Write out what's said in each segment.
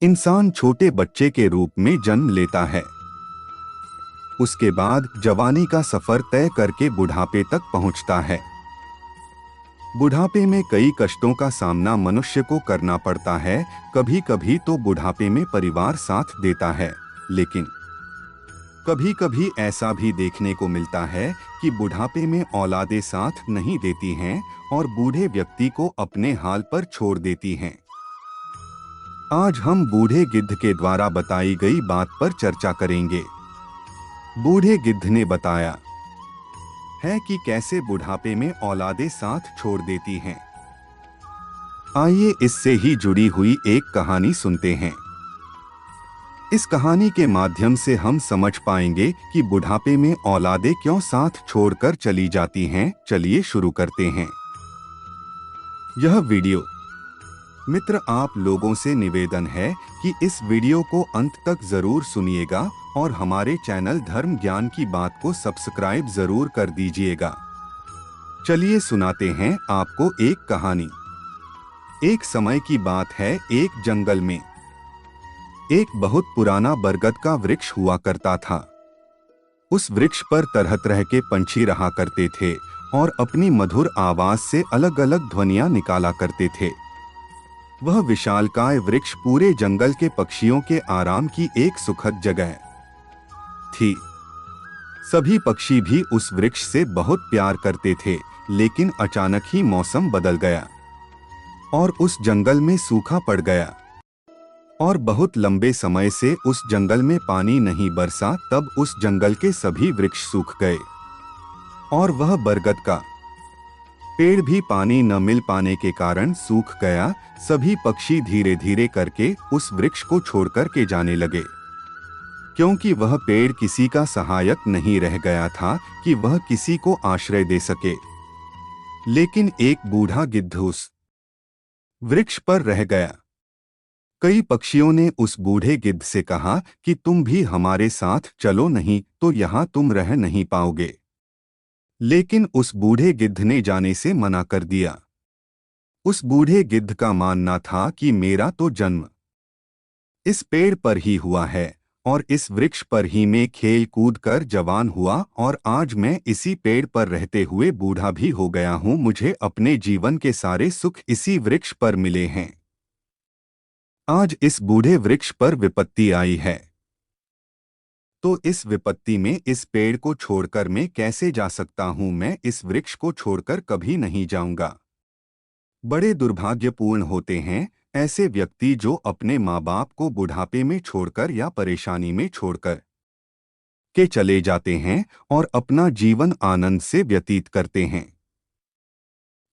इंसान छोटे बच्चे के रूप में जन्म लेता है। उसके बाद जवानी का सफर तय करके बुढ़ापे तक पहुंचता है। बुढ़ापे में कई कष्टों का सामना मनुष्य को करना पड़ता है। कभी कभी तो बुढ़ापे में परिवार साथ देता है, लेकिन कभी कभी ऐसा भी देखने को मिलता है कि बुढ़ापे में औलादें साथ नहीं देती हैं और बूढ़े व्यक्ति को अपने हाल पर छोड़ देती हैं। आज हम बूढ़े गिद्ध के द्वारा बताई गई बात पर चर्चा करेंगे। बूढ़े गिद्ध ने बताया है कि कैसे बुढ़ापे में औलादें साथ छोड़ देती हैं। आइए इससे ही जुड़ी हुई एक कहानी सुनते हैं। इस कहानी के माध्यम से हम समझ पाएंगे कि बुढ़ापे में औलादें क्यों साथ छोड़कर चली जाती हैं। चलिए शुरू करते हैं यह वीडियो। मित्र, आप लोगों से निवेदन है कि इस वीडियो को अंत तक जरूर सुनिएगा और हमारे चैनल धर्म ज्ञान की बात को सब्सक्राइब जरूर कर दीजिएगा। चलिए सुनाते हैं आपको एक कहानी। एक समय की बात है, एक जंगल में एक बहुत पुराना बरगद का वृक्ष हुआ करता था। उस वृक्ष पर तरह तरह के पंछी रहा करते थे और अपनी मधुर आवाज से अलग अलग ध्वनियां निकाला करते थे। वह विशालकाय वृक्ष पूरे जंगल के पक्षियों के आराम की एक सुखद जगह थी। सभी पक्षी भी उस वृक्ष से बहुत प्यार करते थे, लेकिन अचानक ही मौसम बदल गया और उस जंगल में सूखा पड़ गया और बहुत लंबे समय से उस जंगल में पानी नहीं बरसा। तब उस जंगल के सभी वृक्ष सूख गए और वह बरगद का पेड़ भी पानी न मिल पाने के कारण सूख गया। सभी पक्षी धीरे धीरे करके उस वृक्ष को छोड़कर के जाने लगे, क्योंकि वह पेड़ किसी का सहायक नहीं रह गया था कि वह किसी को आश्रय दे सके। लेकिन एक बूढ़ा गिद्ध उस वृक्ष पर रह गया। कई पक्षियों ने उस बूढ़े गिद्ध से कहा कि तुम भी हमारे साथ चलो, नहीं तो यहाँ तुम रह नहीं पाओगे। लेकिन उस बूढ़े गिद्ध ने जाने से मना कर दिया। उस बूढ़े गिद्ध का मानना था कि मेरा तो जन्म इस पेड़ पर ही हुआ है और इस वृक्ष पर ही मैं खेल कूद कर जवान हुआ और आज मैं इसी पेड़ पर रहते हुए बूढ़ा भी हो गया हूँ। मुझे अपने जीवन के सारे सुख इसी वृक्ष पर मिले हैं। आज इस बूढ़े वृक्ष पर विपत्ति आई है, तो इस विपत्ति में इस पेड़ को छोड़कर मैं कैसे जा सकता हूँ। मैं इस वृक्ष को छोड़कर कभी नहीं जाऊंगा। बड़े दुर्भाग्यपूर्ण होते हैं ऐसे व्यक्ति जो अपने माँ बाप को बुढ़ापे में छोड़कर या परेशानी में छोड़कर के चले जाते हैं और अपना जीवन आनंद से व्यतीत करते हैं।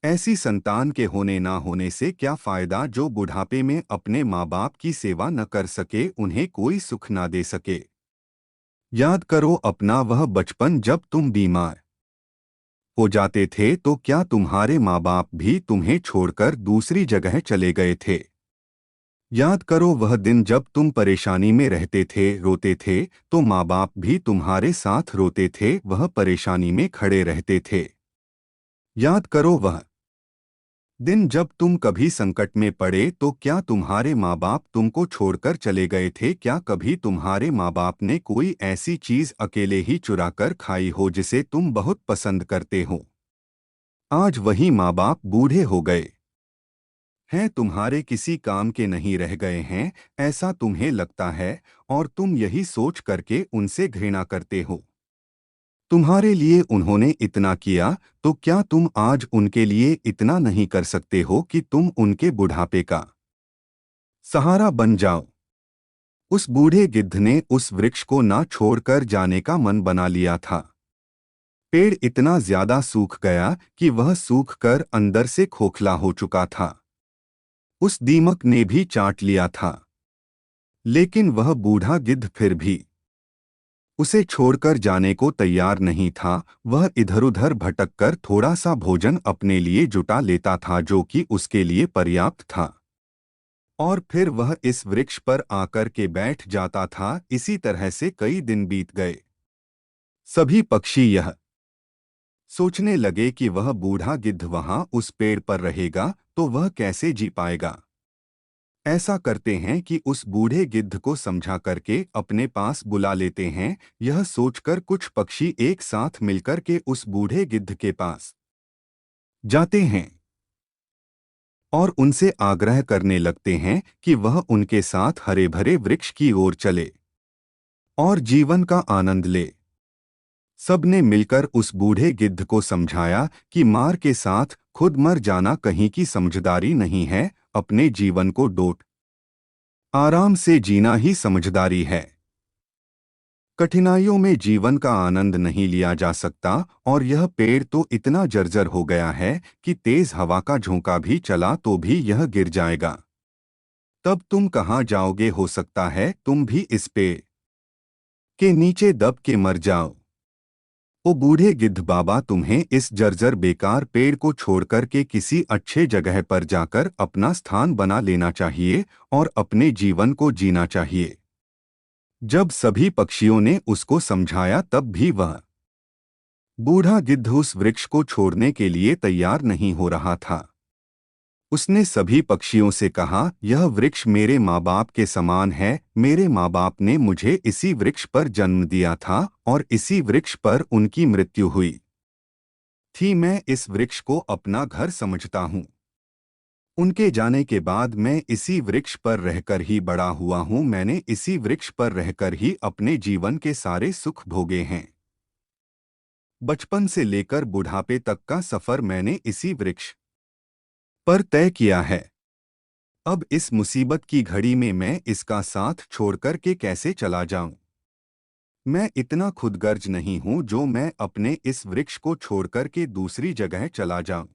ऐसी संतान के होने ना होने से क्या फायदा जो बुढ़ापे में अपने माँ बाप की सेवा न कर सके, उन्हें कोई सुख ना दे सके। याद करो अपना वह बचपन जब तुम बीमार हो जाते थे तो क्या तुम्हारे माँ बाप भी तुम्हें छोड़कर दूसरी जगह चले गए थे। याद करो वह दिन जब तुम परेशानी में रहते थे, रोते थे, तो माँ बाप भी तुम्हारे साथ रोते थे, वह परेशानी में खड़े रहते थे। याद करो वह दिन जब तुम कभी संकट में पड़े तो क्या तुम्हारे माँ बाप तुमको छोड़कर चले गए थे। क्या कभी तुम्हारे माँ बाप ने कोई ऐसी चीज अकेले ही चुरा कर खाई हो जिसे तुम बहुत पसंद करते हो। आज वही माँ बाप बूढ़े हो गए हैं, तुम्हारे किसी काम के नहीं रह गए हैं, ऐसा तुम्हें लगता है और तुम यही सोच करके उनसे घृणा करते हो। तुम्हारे लिए उन्होंने इतना किया, तो क्या तुम आज उनके लिए इतना नहीं कर सकते हो कि तुम उनके बुढ़ापे का सहारा बन जाओ। उस बूढ़े गिद्ध ने उस वृक्ष को ना छोड़कर जाने का मन बना लिया था। पेड़ इतना ज्यादा सूख गया कि वह सूख कर अंदर से खोखला हो चुका था। उस दीमक ने भी चाट लिया था, लेकिन वह बूढ़ा गिद्ध फिर भी उसे छोड़कर जाने को तैयार नहीं था। वह इधर-उधर भटककर थोड़ा सा भोजन अपने लिए जुटा लेता था, जो कि उसके लिए पर्याप्त था, और फिर वह इस वृक्ष पर आकर के बैठ जाता था। इसी तरह से कई दिन बीत गए। सभी पक्षी यह सोचने लगे कि वह बूढ़ा गिद्ध वहां उस पेड़ पर रहेगा तो वह कैसे जी पाएगा। ऐसा करते हैं कि उस बूढ़े गिद्ध को समझा करके अपने पास बुला लेते हैं। यह सोचकर कुछ पक्षी एक साथ मिलकर के उस बूढ़े गिद्ध के पास जाते हैं और उनसे आग्रह करने लगते हैं कि वह उनके साथ हरे भरे वृक्ष की ओर चले और जीवन का आनंद ले। सबने मिलकर उस बूढ़े गिद्ध को समझाया कि मार के साथ खुद मर जाना कहीं की समझदारी नहीं है, अपने जीवन को डोट आराम से जीना ही समझदारी है। कठिनाइयों में जीवन का आनंद नहीं लिया जा सकता और यह पेड़ तो इतना जर्जर हो गया है कि तेज हवा का झोंका भी चला तो भी यह गिर जाएगा। तब तुम कहाँ जाओगे? हो सकता है तुम भी इस पेड़ के नीचे दब के मर जाओ। ओ बूढ़े गिद्ध बाबा, तुम्हें इस जर्जर बेकार पेड़ को छोड़कर के किसी अच्छे जगह पर जाकर अपना स्थान बना लेना चाहिए और अपने जीवन को जीना चाहिए। जब सभी पक्षियों ने उसको समझाया तब भी वह बूढ़ा गिद्ध उस वृक्ष को छोड़ने के लिए तैयार नहीं हो रहा था। उसने सभी पक्षियों से कहा, यह वृक्ष मेरे माँ बाप के समान है। मेरे माँ बाप ने मुझे इसी वृक्ष पर जन्म दिया था और इसी वृक्ष पर उनकी मृत्यु हुई थी। मैं इस वृक्ष को अपना घर समझता हूँ। उनके जाने के बाद मैं इसी वृक्ष पर रहकर ही बड़ा हुआ हूँ। मैंने इसी वृक्ष पर रहकर ही अपने जीवन के सारे सुख भोगे हैं। बचपन से लेकर बुढ़ापे तक का सफर मैंने इसी वृक्ष पर तय किया है। अब इस मुसीबत की घड़ी में मैं इसका साथ छोड़कर के कैसे चला जाऊं? मैं इतना खुदगर्ज नहीं हूं जो मैं अपने इस वृक्ष को छोड़कर के दूसरी जगह चला जाऊं।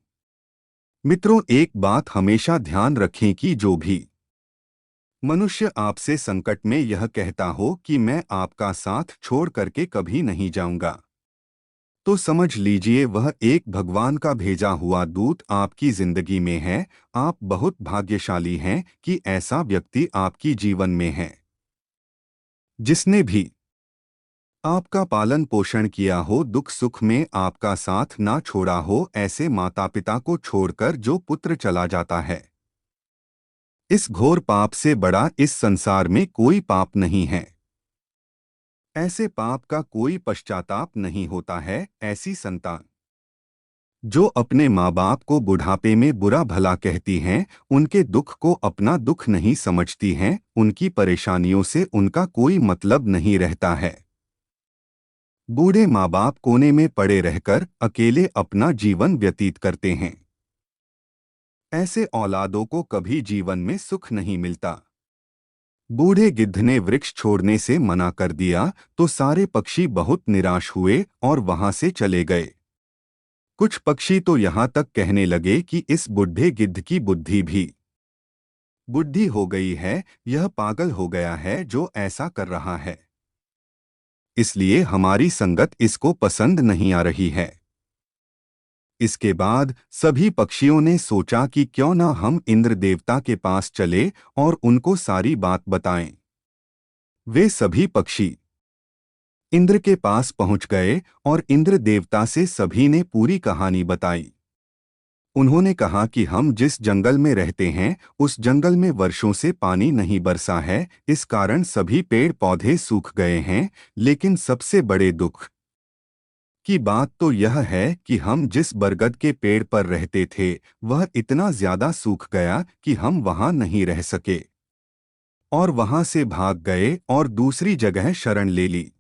मित्रों, एक बात हमेशा ध्यान रखें कि जो भी मनुष्य आपसे संकट में यह कहता हो कि मैं आपका साथ छोड़ करके कभी नहीं जाऊंगा, तो समझ लीजिए वह एक भगवान का भेजा हुआ दूत आपकी जिंदगी में है। आप बहुत भाग्यशाली हैं कि ऐसा व्यक्ति आपकी जीवन में है, जिसने भी आपका पालन पोषण किया हो, दुख सुख में आपका साथ ना छोड़ा हो। ऐसे माता पिता को छोड़कर जो पुत्र चला जाता है, इस घोर पाप से बड़ा इस संसार में कोई पाप नहीं है। ऐसे पाप का कोई पश्चाताप नहीं होता है। ऐसी संतान जो अपने माँ बाप को बुढ़ापे में बुरा भला कहती हैं, उनके दुख को अपना दुख नहीं समझती हैं, उनकी परेशानियों से उनका कोई मतलब नहीं रहता है। बूढ़े माँ बाप कोने में पड़े रहकर अकेले अपना जीवन व्यतीत करते हैं। ऐसे औलादों को कभी जीवन में सुख नहीं मिलता। बूढ़े गिद्ध ने वृक्ष छोड़ने से मना कर दिया तो सारे पक्षी बहुत निराश हुए और वहां से चले गए। कुछ पक्षी तो यहाँ तक कहने लगे कि इस बुढ़े गिद्ध की बुद्धि भी बुद्धि हो गई है, यह पागल हो गया है जो ऐसा कर रहा है। इसलिए हमारी संगत इसको पसंद नहीं आ रही है। इसके बाद सभी पक्षियों ने सोचा कि क्यों ना हम इंद्र देवता के पास चले और उनको सारी बात बताएं। वे सभी पक्षी इंद्र के पास पहुंच गए और इंद्र देवता से सभी ने पूरी कहानी बताई। उन्होंने कहा कि हम जिस जंगल में रहते हैं उस जंगल में वर्षों से पानी नहीं बरसा है, इस कारण सभी पेड़ पौधे सूख गए हैं। लेकिन सबसे बड़े दुख की बात तो यह है कि हम जिस बरगद के पेड़ पर रहते थे वह इतना ज्यादा सूख गया कि हम वहां नहीं रह सके और वहां से भाग गए और दूसरी जगह शरण ले ली।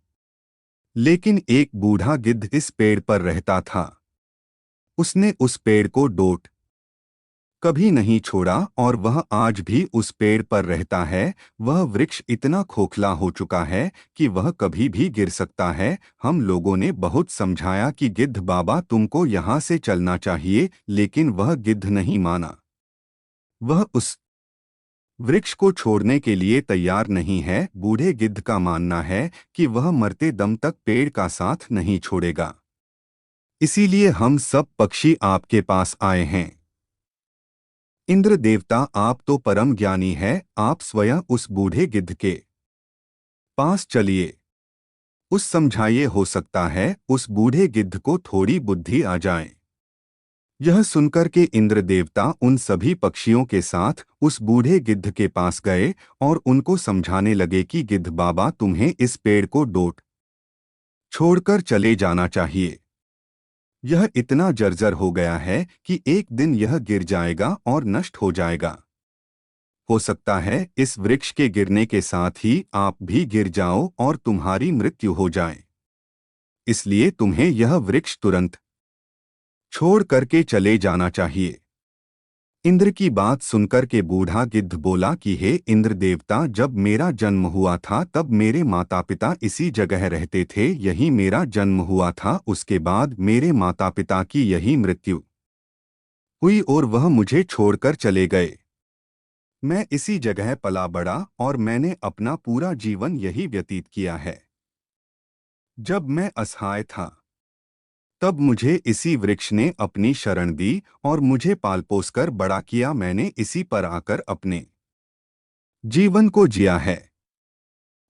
लेकिन एक बूढ़ा गिद्ध इस पेड़ पर रहता था। उसने उस पेड़ को डोट कभी नहीं छोड़ा और वह आज भी उस पेड़ पर रहता है। वह वृक्ष इतना खोखला हो चुका है कि वह कभी भी गिर सकता है। हम लोगों ने बहुत समझाया कि गिद्ध बाबा तुमको यहाँ से चलना चाहिए, लेकिन वह गिद्ध नहीं माना। वह उस वृक्ष को छोड़ने के लिए तैयार नहीं है। बूढ़े गिद्ध का मानना है कि वह मरते दम तक पेड़ का साथ नहीं छोड़ेगा। इसीलिए हम सब पक्षी आपके पास आए हैं। इंद्र देवता, आप तो परम ज्ञानी है, आप स्वयं उस बूढ़े गिद्ध के पास चलिए, उस समझाइए, हो सकता है उस बूढ़े गिद्ध को थोड़ी बुद्धि आ जाए। यह सुनकर के इंद्र देवता उन सभी पक्षियों के साथ उस बूढ़े गिद्ध के पास गए और उनको समझाने लगे कि गिद्ध बाबा, तुम्हें इस पेड़ को डोट छोड़कर चले जाना चाहिए। यह इतना जर्जर हो गया है कि एक दिन यह गिर जाएगा और नष्ट हो जाएगा। हो सकता है इस वृक्ष के गिरने के साथ ही आप भी गिर जाओ और तुम्हारी मृत्यु हो जाए। इसलिए तुम्हें यह वृक्ष तुरंत छोड़ करके चले जाना चाहिए। इंद्र की बात सुनकर के बूढ़ा गिद्ध बोला कि हे इंद्र देवता, जब मेरा जन्म हुआ था तब मेरे माता पिता इसी जगह रहते थे, यही मेरा जन्म हुआ था। उसके बाद मेरे माता पिता की यही मृत्यु हुई और वह मुझे छोड़कर चले गए। मैं इसी जगह पला बड़ा और मैंने अपना पूरा जीवन यही व्यतीत किया है। जब मैं असहाय था तब मुझे इसी वृक्ष ने अपनी शरण दी और मुझे पाल पोस कर बड़ा किया। मैंने इसी पर आकर अपने जीवन को जिया है।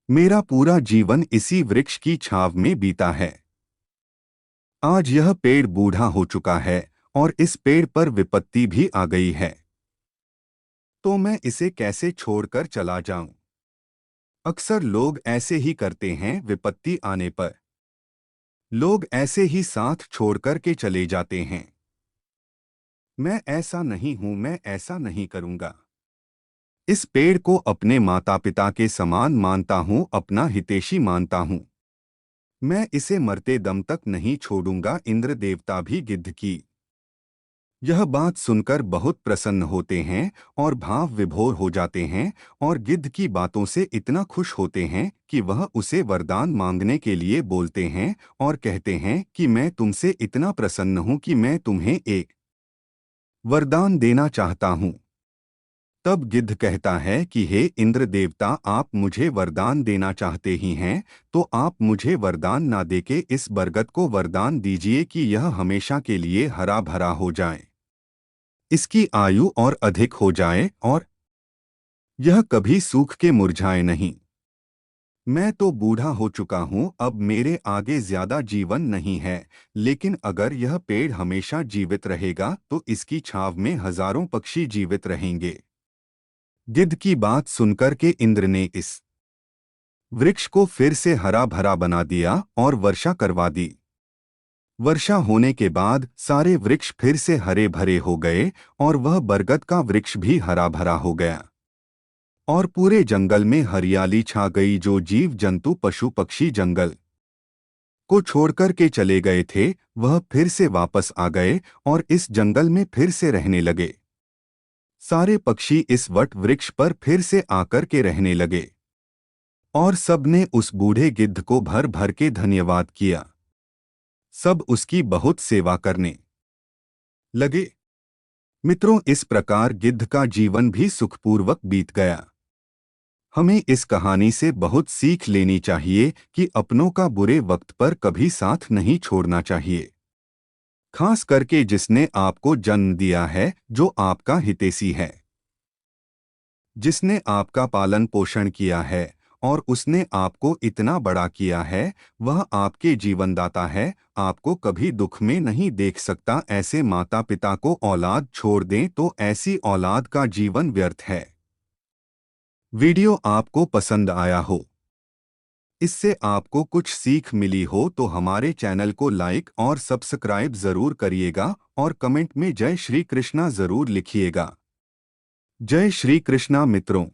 मेरा पूरा जीवन इसी वृक्ष की छांव में बीता है। आज यह पेड़ बूढ़ा हो चुका है और इस पेड़ पर विपत्ति भी आ गई है, तो मैं इसे कैसे छोड़कर चला जाऊं? अक्सर लोग ऐसे ही करते हैं। विपत्ति आने पर लोग ऐसे ही साथ छोड़कर के चले जाते हैं। मैं ऐसा नहीं हूं, मैं ऐसा नहीं करूंगा। इस पेड़ को अपने माता पिता के समान मानता हूं, अपना हितैषी मानता हूं। मैं इसे मरते दम तक नहीं छोड़ूंगा। इंद्र देवता भी गिद्ध की यह बात सुनकर बहुत प्रसन्न होते हैं और भाव विभोर हो जाते हैं और गिद्ध की बातों से इतना खुश होते हैं कि वह उसे वरदान मांगने के लिए बोलते हैं और कहते हैं कि मैं तुमसे इतना प्रसन्न हूं कि मैं तुम्हें एक वरदान देना चाहता हूं। तब गिद्ध कहता है कि हे इंद्र देवता, आप मुझे वरदान देना चाहते ही हैं, तो आप मुझे वरदान ना देके इस बरगद को वरदान दीजिए कि यह हमेशा के लिए हरा भरा हो जाए, इसकी आयु और अधिक हो जाए और यह कभी सूख के मुरझाए नहीं। मैं तो बूढ़ा हो चुका हूँ, अब मेरे आगे ज्यादा जीवन नहीं है, लेकिन अगर यह पेड़ हमेशा जीवित रहेगा तो इसकी छांव में हजारों पक्षी जीवित रहेंगे। गिद्ध की बात सुनकर के इंद्र ने इस वृक्ष को फिर से हरा भरा बना दिया और वर्षा करवा दी। वर्षा होने के बाद सारे वृक्ष फिर से हरे भरे हो गए और वह बरगद का वृक्ष भी हरा भरा हो गया और पूरे जंगल में हरियाली छा गई। जो जीव जंतु पशु पक्षी जंगल को छोड़कर के चले गए थे, वह फिर से वापस आ गए और इस जंगल में फिर से रहने लगे। सारे पक्षी इस वट वृक्ष पर फिर से आकर के रहने लगे और सबने उस बूढ़े गिद्ध को भर भर के धन्यवाद किया। सब उसकी बहुत सेवा करने लगे। मित्रों, इस प्रकार गिद्ध का जीवन भी सुखपूर्वक बीत गया। हमें इस कहानी से बहुत सीख लेनी चाहिए कि अपनों का बुरे वक्त पर कभी साथ नहीं छोड़ना चाहिए, खास करके जिसने आपको जन्म दिया है, जो आपका हितैषी है, जिसने आपका पालन पोषण किया है और उसने आपको इतना बड़ा किया है। वह आपके जीवनदाता है, आपको कभी दुख में नहीं देख सकता। ऐसे माता पिता को औलाद छोड़ दें तो ऐसी औलाद का जीवन व्यर्थ है। वीडियो आपको पसंद आया हो, इससे आपको कुछ सीख मिली हो, तो हमारे चैनल को लाइक और सब्सक्राइब जरूर करिएगा और कमेंट में जय श्री कृष्णा जरूर लिखिएगा। जय श्री कृष्णा मित्रों।